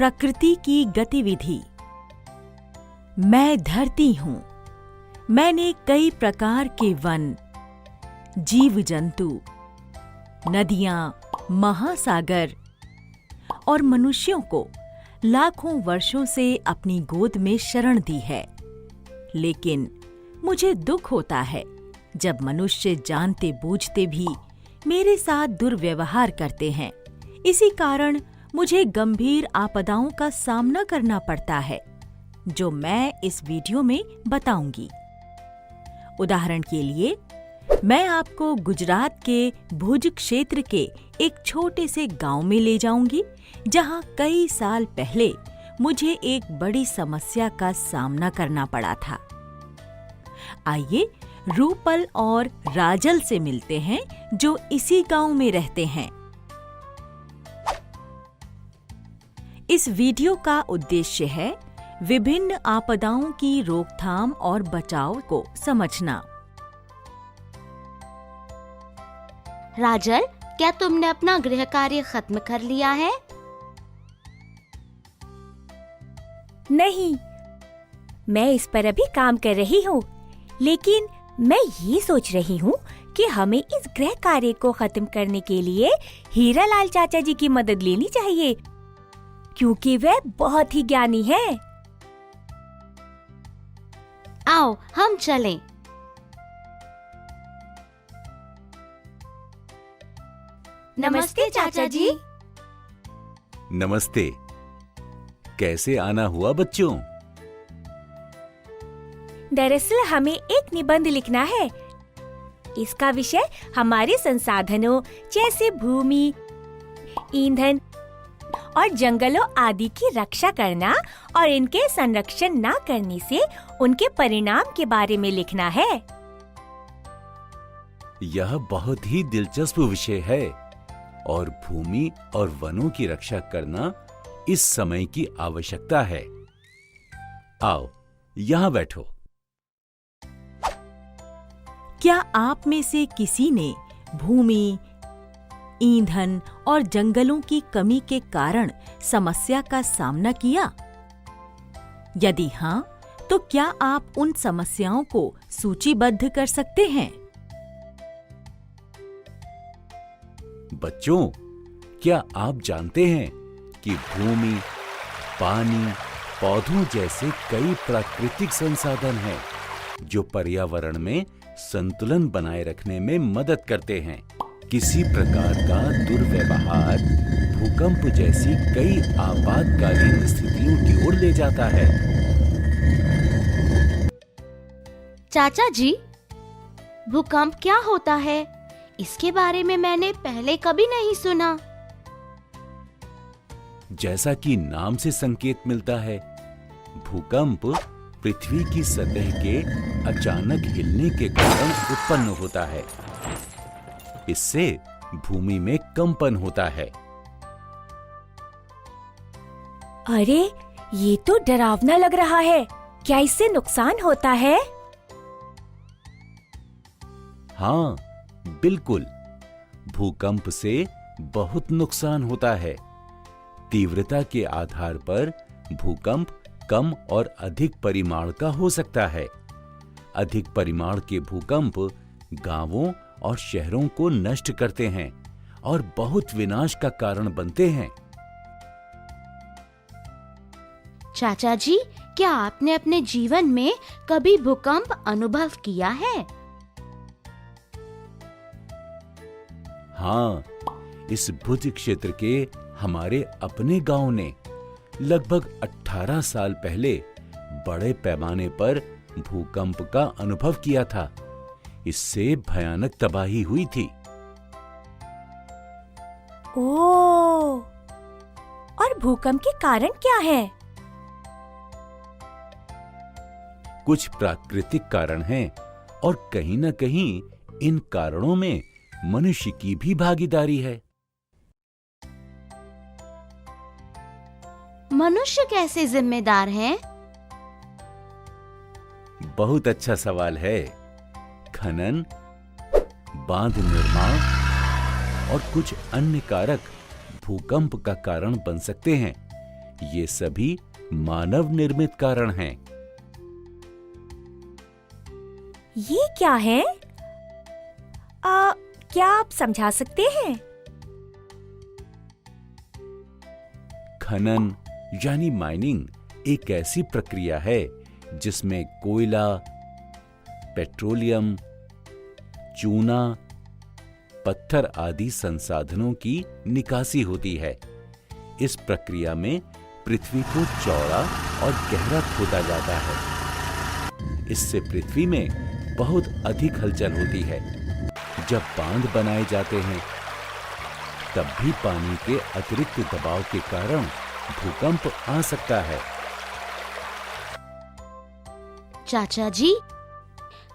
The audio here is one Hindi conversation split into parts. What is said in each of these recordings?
प्रकृति की गतिविधि। मैं धरती हूँ। मैंने कई प्रकार के वन, जीव जंतु, नदियाँ, महासागर और मनुष्यों को लाखों वर्षों से अपनी गोद में शरण दी है। लेकिन मुझे दुख होता है जब मनुष्य जानते बूझते भी मेरे साथ दुर्व्यवहार करते हैं। इसी कारण मुझे गंभीर आपदाओं का सामना करना पड़ता है, जो मैं इस वीडियो में बताऊंगी। उदाहरण के लिए, मैं आपको गुजरात के भुज क्षेत्र के एक छोटे से गांव में ले जाऊंगी, जहां कई साल पहले मुझे एक बड़ी समस्या का सामना करना पड़ा था। आइए रूपल और राजल से मिलते हैं, जो इसी गांव में रहते हैं। इस वीडियो का उद्देश्य है विभिन्न आपदाओं की रोकथाम और बचाव को समझना। राजल, क्या तुमने अपना गृह कार्य खत्म कर लिया है? नहीं, मैं इस पर अभी काम कर रही हूँ, लेकिन मैं ये सोच रही हूँ कि हमें इस गृह कार्य को खत्म करने के लिए हीरालाल चाचा जी की मदद लेनी चाहिए, क्योंकि वे बहुत ही ज्ञानी हैं। आओ हम चलें। नमस्ते चाचा जी। नमस्ते। कैसे आना हुआ बच्चों? दरअसल हमें एक निबंध लिखना है। इसका विषय हमारे संसाधनों जैसे भूमि, ईंधन और जंगलों आदि की रक्षा करना और इनके संरक्षण न करने से उनके परिणाम के बारे में लिखना है। यह बहुत ही दिलचस्प विषय है और भूमि और वनों की रक्षा करना इस समय की आवश्यकता है। आओ, यहाँ बैठो। क्या आप में से किसी ने भूमि, ईंधन और जंगलों की कमी के कारण समस्या का सामना किया? यदि हाँ, तो क्या आप उन समस्याओं को सूचीबद्ध कर सकते हैं? बच्चों, क्या आप जानते हैं कि भूमि, पानी, पौधों जैसे कई प्राकृतिक संसाधन हैं जो पर्यावरण में संतुलन बनाए रखने में मदद करते हैं। किसी प्रकार का दुर्व्यवहार भूकंप जैसी कई आपातकालीन स्थितियों की ओर ले जाता है। चाचा जी, भूकंप क्या होता है? इसके बारे में मैंने पहले कभी नहीं सुना। जैसा कि नाम से संकेत मिलता है, भूकंप पृथ्वी की सतह के अचानक हिलने के कारण उत्पन्न होता है। इससे भूमि में कंपन होता है। अरे, ये तो डरावना लग रहा है। क्या इससे नुकसान होता है? हाँ, बिल्कुल। भूकंप से बहुत नुकसान होता है। तीव्रता के आधार पर भूकंप कम और अधिक परिमाण का हो सकता है। अधिक परिमाण के भूकंप गांवों और शहरों को नष्ट करते हैं और बहुत विनाश का कारण बनते हैं। चाचा जी, क्या आपने अपने जीवन में कभी भूकंप अनुभव किया है? हाँ, इस भुज क्षेत्र के हमारे अपने गांव ने लगभग 18 साल पहले बड़े पैमाने पर भूकंप का अनुभव किया था। इससे भयानक तबाही हुई थी। ओह! और भूकंप के कारण क्या है? कुछ प्राकृतिक कारण हैं और कहीं न कहीं इन कारणों में मनुष्य की भी भागीदारी है। मनुष्य कैसे जिम्मेदार हैं? बहुत अच्छा सवाल है। खनन, बांध निर्माण और कुछ अन्य कारक भूकंप का कारण बन सकते हैं। ये सभी मानव निर्मित कारण हैं। ये क्या है? क्या आप समझा सकते हैं? खनन यानी माइनिंग एक ऐसी प्रक्रिया है जिसमें कोयला, पेट्रोलियम, चूना, पत्थर आदि संसाधनों की निकासी होती है। इस प्रक्रिया में पृथ्वी को चौड़ा और गहरा खोदा जाता है। इससे पृथ्वी में बहुत अधिक हलचल होती है। जब बांध बनाए जाते हैं तब भी पानी के अतिरिक्त दबाव के कारण भूकंप आ सकता है। चाचा जी,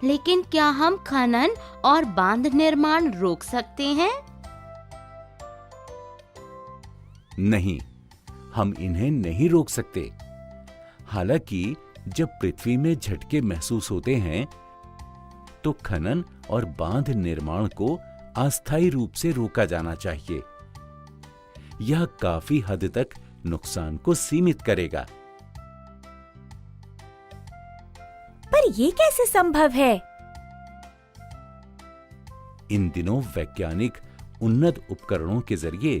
लेकिन क्या हम खनन और बांध निर्माण रोक सकते हैं? नहीं, हम इन्हें नहीं रोक सकते। हालांकि जब पृथ्वी में झटके महसूस होते हैं तो खनन और बांध निर्माण को अस्थायी रूप से रोका जाना चाहिए। यह काफी हद तक नुकसान को सीमित करेगा। पर ये कैसे संभव है? इन दिनों वैज्ञानिक उन्नत उपकरणों के जरिए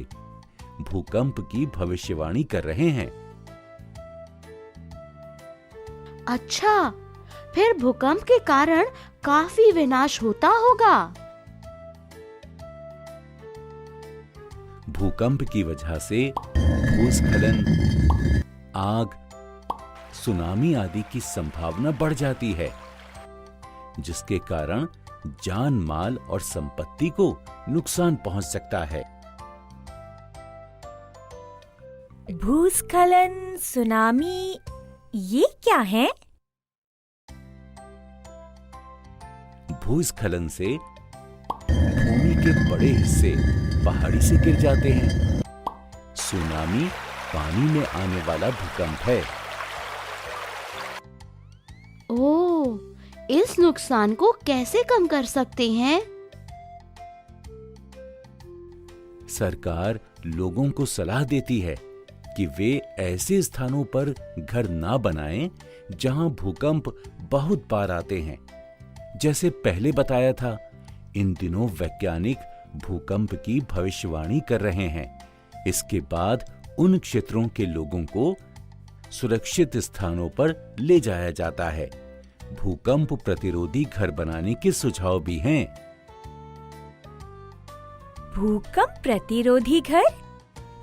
भूकंप की भविष्यवाणी कर रहे हैं। अच्छा, फिर भूकंप के कारण काफी विनाश होता होगा। भूकंप की वजह से भूस्खलन, आग, सुनामी आदि की संभावना बढ़ जाती है, जिसके कारण जान माल और संपत्ति को नुकसान पहुंच सकता है। भूस्खलन, सुनामी, ये क्या है? भूस्खलन से भूमि के बड़े हिस्से पहाड़ी से गिर जाते हैं। सुनामी पानी में आने वाला भूकंप है। ओह, इस नुकसान को कैसे कम कर सकते हैं? सरकार लोगों को सलाह देती है कि वे ऐसे स्थानों पर घर ना बनाएं जहां भूकंप बहुत बार आते हैं। जैसे पहले बताया था, इन दिनों वैज्ञानिक भूकंप की भविष्यवाणी कर रहे हैं। इसके बाद उन क्षेत्रों के लोगों को सुरक्षित स्थानों पर ले जाया जाता है। भूकंप प्रतिरोधी घर बनाने के सुझाव भी हैं। भूकंप प्रतिरोधी घर?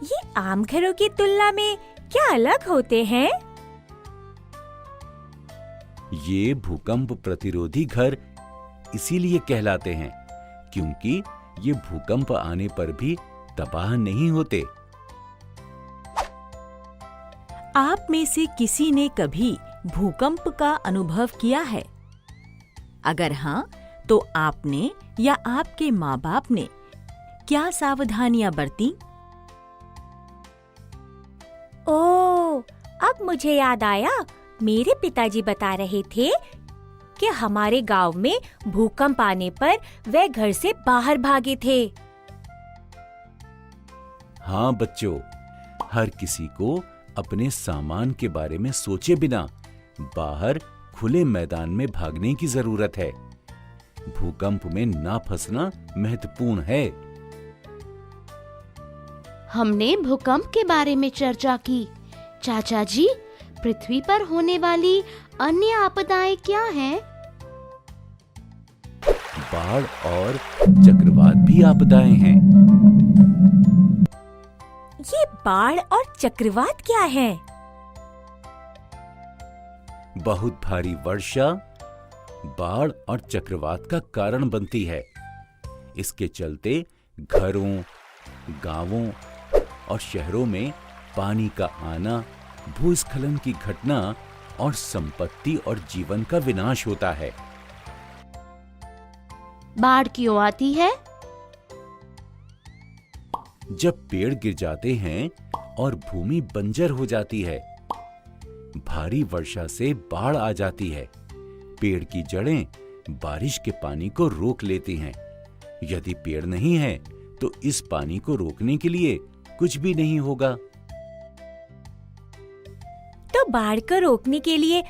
ये आम घरों की तुलना में क्या अलग होते हैं? ये भूकंप प्रतिरोधी घर इसीलिए कहलाते हैं क्योंकि ये भूकंप आने पर भी तबाह नहीं होते। आप में से किसी ने कभी भूकंप का अनुभव किया है? अगर हाँ, तो आपने या आपके माँ बाप ने क्या सावधानियां बरती? ओह, अब मुझे याद आया। मेरे पिताजी बता रहे थे कि हमारे गांव में भूकंप आने पर वे घर से बाहर भागे थे। हाँ बच्चों, हर किसी को अपने सामान के बारे में सोचे बिना बाहर खुले मैदान में भागने की जरूरत है। भूकंप में ना फंसना महत्वपूर्ण है। हमने भूकंप के बारे में चर्चा की। चाचा जी, पृथ्वी पर होने वाली अन्य आपदाएं क्या हैं? बाढ़ और चक्रवात भी आपदाएं हैं। ये बाढ़ और चक्रवात क्या है? बहुत भारी वर्षा बाढ़ और चक्रवात का कारण बनती है। इसके चलते घरों, गांवों और शहरों में पानी का आना, भूस्खलन की घटना और संपत्ति और जीवन का विनाश होता है। बाढ़ क्यों आती है? जब पेड़ गिर जाते हैं और भूमि बंजर हो जाती है, भारी वर्षा से बाढ़ आ जाती है। पेड़ की जड़ें बारिश के पानी को रोक लेती हैं। यदि पेड़ नहीं है तो इस पानी को रोकने के लिए कुछ भी नहीं होगा। तो बाढ़ को रोकने के लिए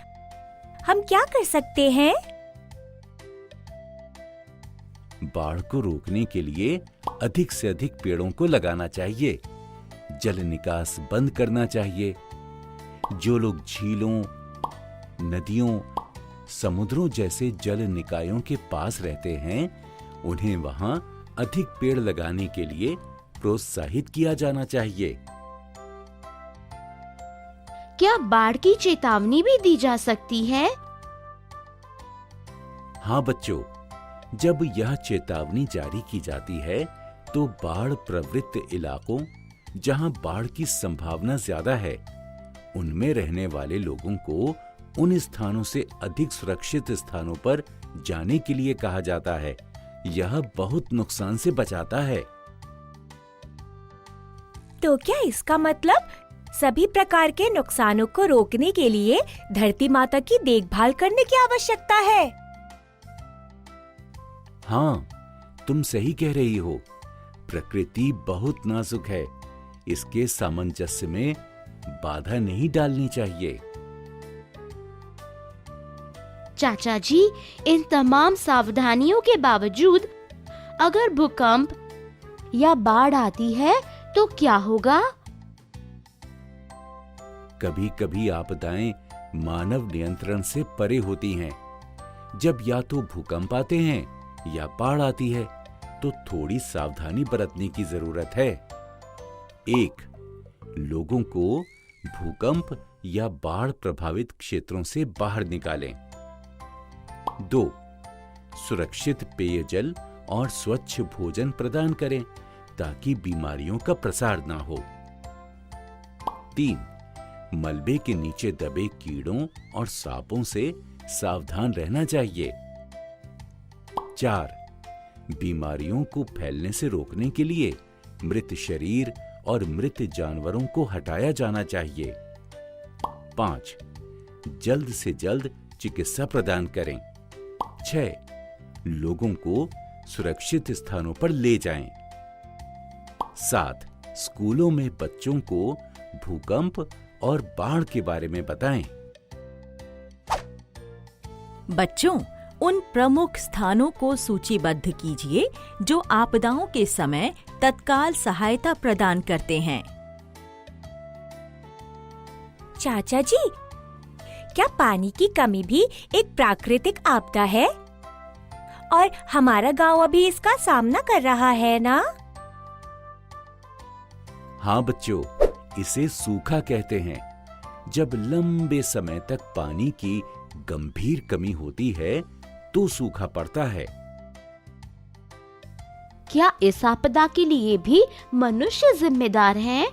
हम क्या कर सकते हैं? बाढ़ को रोकने के लिए अधिक से अधिक पेड़ों को लगाना चाहिए, जल निकास बंद करना चाहिए। जो लोग झीलों, नदियों, समुद्रों जैसे जल निकायों के पास रहते हैं, उन्हें वहां अधिक पेड़ लगाने के लिए प्रोत्साहित किया जाना चाहिए। क्या बाढ़ की चेतावनी भी दी जा सकती है? हाँ बच्चों, जब यह चेतावनी जारी की जाती है तो बाढ़ प्रवृत्त इलाकों, जहां बाढ़ की संभावना ज्यादा है, उनमें रहने वाले लोगों को उन स्थानों से अधिक सुरक्षित स्थानों पर जाने के लिए कहा जाता है। यह बहुत नुकसान से बचाता है। तो क्या इसका मतलब सभी प्रकार के नुकसानों को रोकने के लिए धरती माता की देखभाल करने की आवश्यकता है? हाँ, तुम सही कह रही हो। प्रकृति बहुत नाजुक है, इसके सामंजस्य में बाधा नहीं डालनी चाहिए। चाचा जी, इन तमाम सावधानियों के बावजूद अगर भूकंप या बाढ़ आती है तो क्या होगा? कभी-कभी आपदाएं मानव नियंत्रण से परे होती हैं। जब या तो भूकंप आते हैं या बाढ़ आती है, तो थोड़ी सावधानी बरतने की जरूरत है। 1. लोगों को भूकंप या बाढ़ प्रभावित क्षेत्रों से बाहर निकालें। 2. सुरक्षित पेयजल और स्वच्छ भोजन प्रदान करें ताकि बीमारियों का प्रसार ना हो। 3. मलबे के नीचे दबे कीड़ों और सांपों से सावधान रहना चाहिए। 4. बीमारियों को फैलने से रोकने के लिए मृत शरीर और मृत जानवरों को हटाया जाना चाहिए। 5. जल्द से जल्द चिकित्सा प्रदान करें। 6. लोगों को सुरक्षित स्थानों पर ले जाएं। 7. स्कूलों में बच्चों को भूकंप और बाढ़ के बारे में बताएं। बच्चों, उन प्रमुख स्थानों को सूचीबद्ध कीजिए जो आपदाओं के समय तत्काल सहायता प्रदान करते हैं। चाचा जी, क्या पानी की कमी भी एक प्राकृतिक आपदा है? और हमारा गांव अभी इसका सामना कर रहा है ना? हाँ बच्चों, इसे सूखा कहते हैं। जब लंबे समय तक पानी की गंभीर कमी होती है तो सूखा पड़ता है। क्या इस आपदा के लिए भी मनुष्य जिम्मेदार हैं?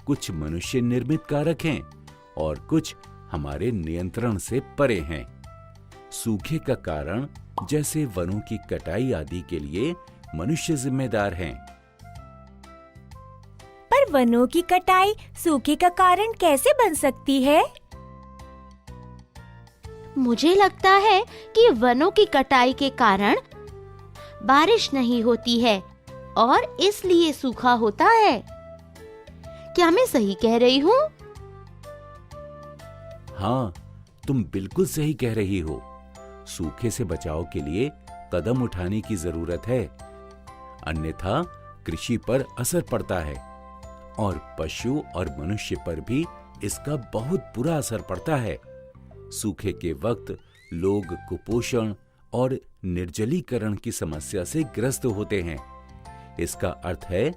कुछ मनुष्य निर्मित कारक हैं और कुछ हमारे नियंत्रण से परे हैं। सूखे का कारण जैसे वनों की कटाई आदि के लिए मनुष्य जिम्मेदार हैं। पर वनों की कटाई सूखे का कारण कैसे बन सकती है? मुझे लगता है कि वनों की कटाई के कारण बारिश नहीं होती है और इसलिए सूखा होता है। क्या मैं सही कह रही हूँ? हाँ, तुम बिल्कुल सही कह रही हो। सूखे से बचाव के लिए कदम उठाने की जरूरत है, अन्यथा कृषि पर असर पड़ता है और पशु और मनुष्य पर भी इसका बहुत बुरा असर पड़ता है। सूखे के वक्त लोग कुपोषण और निर्जलीकरण की समस्या से ग्रस्त होते हैं। इसका अर्थ है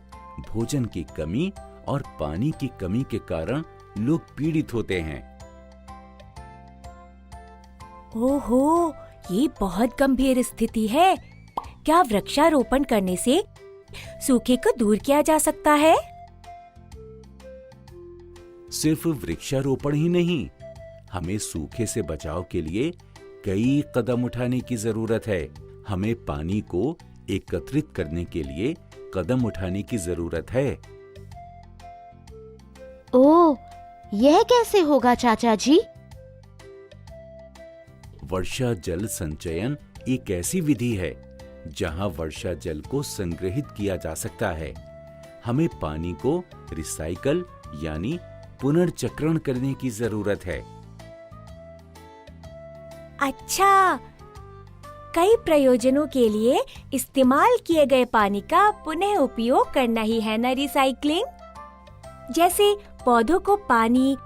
भोजन की कमी और पानी की कमी के कारण लोग पीड़ित होते हैं। ओहो, ये बहुत गंभीर स्थिति है। क्या वृक्षारोपण करने से सूखे को दूर किया जा सकता है? सिर्फ वृक्षारोपण ही नहीं, हमें सूखे से बचाव के लिए कई कदम उठाने की जरूरत है। हमें पानी को एकत्रित करने के लिए कदम उठाने की जरूरत है। ओह, यह कैसे होगा चाचा जी? वर्षा जल संचयन एक ऐसी विधि है जहां वर्षा जल को संग्रहित किया जा सकता है। हमें पानी को रिसाइकल यानी पुनर्चक्रण करने की जरूरत है। अच्छा, कई प्रयोजनों के लिए इस्तेमाल किए गए पानी का पुनः उपयोग करना ही है ना रिसाइकलिंग? जैसे पौधों को पानी,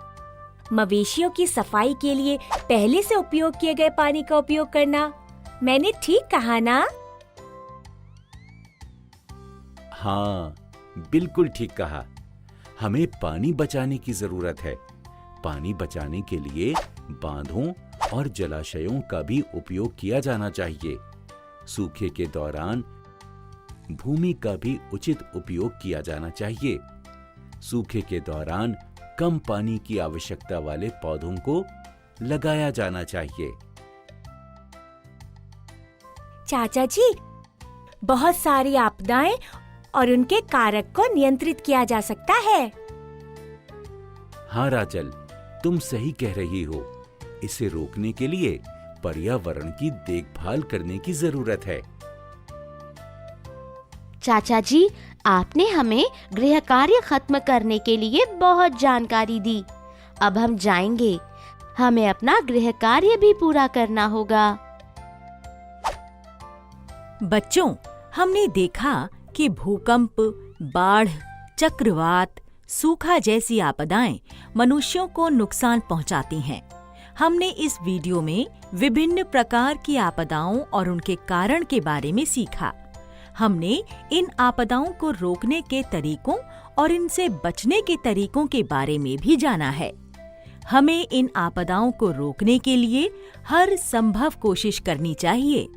मवेशियों की सफाई के लिए पहले से उपयोग किए गए पानी का उपयोग करना। मैंने ठीक कहा ना? हाँ, बिल्कुल ठीक कहा। हमें पानी बचाने की जरूरत है। पानी बचाने के लिए बांधों और जलाशयों का भी उपयोग किया जाना चाहिए। सूखे के दौरान भूमि का भी उचित उपयोग किया जाना चाहिए। सूखे के दौरान कम पानी की आवश्यकता वाले पौधों को लगाया जाना चाहिए। चाचा जी, बहुत सारी आपदाएं और उनके कारक को नियंत्रित किया जा सकता है। हाँ राजल, तुम सही कह रही हो। इसे रोकने के लिए पर्यावरण की देखभाल करने की जरूरत है। चाचा जी, आपने हमें गृह कार्य खत्म करने के लिए बहुत जानकारी दी। अब हम जाएंगे। हमें अपना गृह कार्य भी पूरा करना होगा। बच्चों, हमने देखा कि भूकंप, बाढ़, चक्रवात, सूखा जैसी आपदाएं मनुष्यों को नुकसान पहुंचाती हैं। हमने इस वीडियो में विभिन्न प्रकार की आपदाओं और उनके कारण के बारे में सीखा। हमने इन आपदाओं को रोकने के तरीकों और इनसे बचने के तरीकों के बारे में भी जाना है। हमें इन आपदाओं को रोकने के लिए हर संभव कोशिश करनी चाहिए।